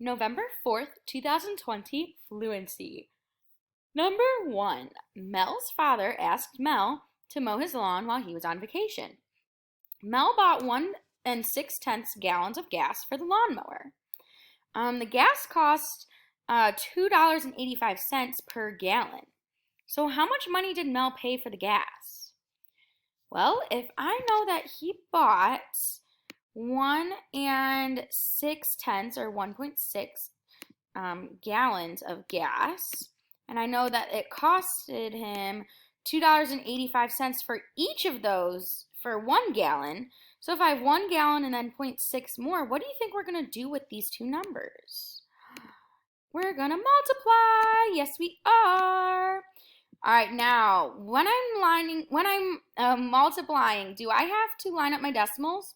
November 4th, 2020, Fluency. Number 1. Mel's father asked Mel to mow his lawn while he was on vacation. Mel bought 1 6/10 gallons of gas for the lawnmower. The gas cost $2.85 per gallon. So how much money did Mel pay for the gas? Well, if I know that he bought 1 6/10 or 1.6 gallons of gas, and I know that it costed him $2.85 for each of those for 1 gallon. So if I have 1 gallon and then 0.6 more, what do you think we're going to do with these two numbers? We're going to multiply. Yes, we are. All right, now when I'm multiplying, do I have to line up my decimals?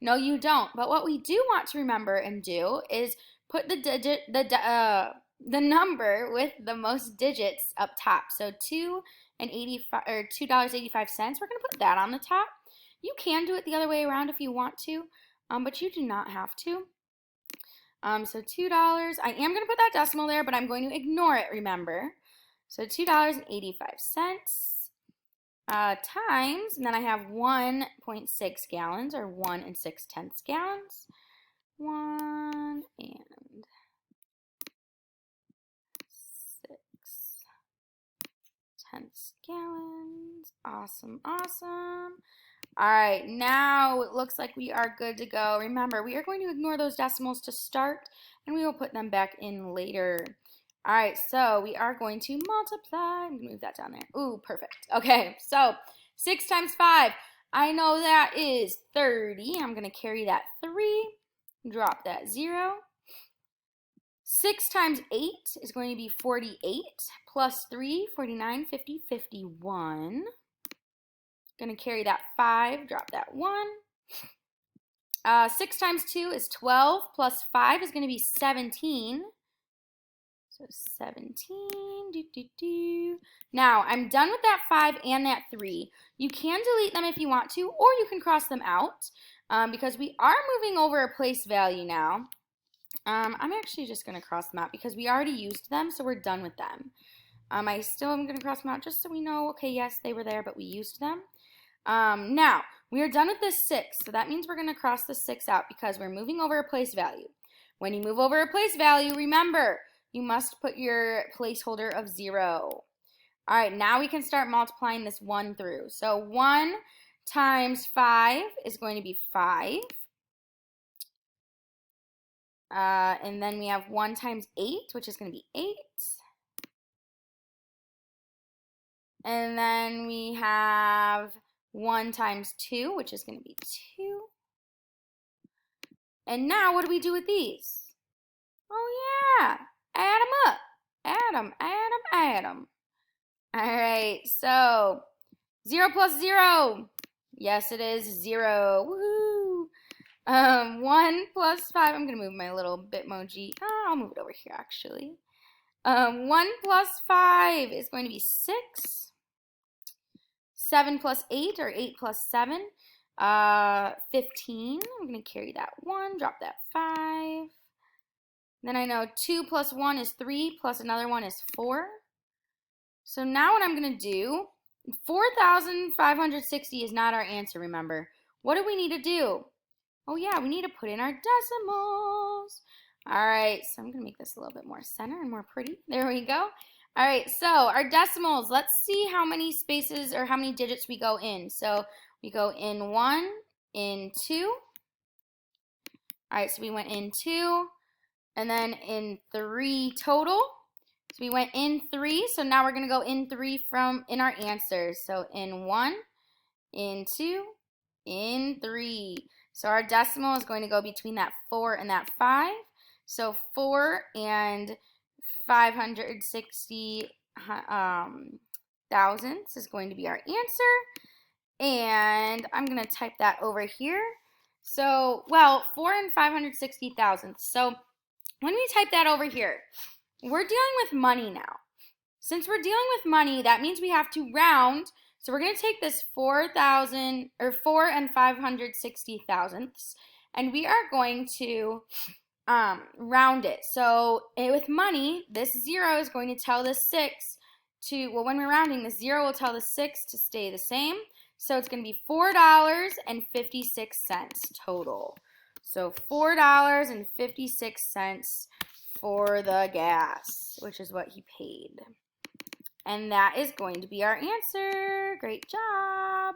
No, you don't. But what we do want to remember and do is put the number with the most digits up top. So $2.85. We're gonna put that on the top. You can do it the other way around if you want to, but you do not have to. So $2. I am gonna put that decimal there, but I'm going to ignore it. Remember. So $2.85 times, and then I have 1.6 gallons or 1 6/10 gallons. 1 6/10 gallons. Awesome, awesome. All right, now it looks like we are good to go. Remember, we are going to ignore those decimals to start, and we will put them back in later. All right, so we are going to multiply. I'm going to move that down there. Ooh, perfect. Okay, so 6 times 5. I know that is 30. I'm going to carry that 3. Drop that 0. 6 times 8 is going to be 48. Plus 3, 49, 50, 51. Going to carry that 5. Drop that 1. 6 times 2 is 12. Plus 5 is going to be 17. So 17. Now, I'm done with that 5 and that 3. You can delete them if you want to, or you can cross them out because we are moving over a place value now. I'm actually just going to cross them out because we already used them, so we're done with them. I still am going to cross them out just so we know, okay, yes, they were there, but we used them. Now, we are done with this 6, so that means we're going to cross the 6 out because we're moving over a place value. When you move over a place value, remember, you must put your placeholder of 0. All right, now we can start multiplying this 1 through. So 1 times 5 is going to be 5. And then we have 1 times 8, which is going to be 8. And then we have 1 times 2, which is going to be 2. And now what do we do with these? Oh, yeah. Add them up. Add them, add them, add them. All right, so 0 plus 0. Yes, it is 0. Woohoo. 1 plus 5. I'm going to move my little Bitmoji. Oh, I'll move it over here, actually. 1 plus 5 is going to be 6. 7 plus 8, or 8 plus 7, 15. I'm going to carry that 1, drop that 5. Then I know 2 plus 1 is 3, plus another 1 is 4. So now what I'm going to do, 4,560 is not our answer, remember. What do we need to do? Oh yeah, we need to put in our decimals. All right, so I'm going to make this a little bit more center and more pretty. There we go. All right, so our decimals, let's see how many spaces or how many digits we go in. So we go in 1, in 2. All right, so we went in 2. And then in 3 total. So we went in 3. So now we're going to go in 3 in our answers. So in 1, in 2, in 3. So our decimal is going to go between that 4 and that 5. So 4 and 560 thousandths is going to be our answer. And I'm going to type that over here. So, well, 4 and 560 thousandths. So when we type that over here, we're dealing with money now. Since we're dealing with money, that means we have to round. So we're going to take this 4,000 or 4 and 560 thousandths, and we are going to round it. So with money, this 0 is going to tell the 6 to, well, when we're rounding, the 0 will tell the 6 to stay the same. So it's going to be $4.56 total. So $4.56 for the gas, which is what he paid. And that is going to be our answer. Great job.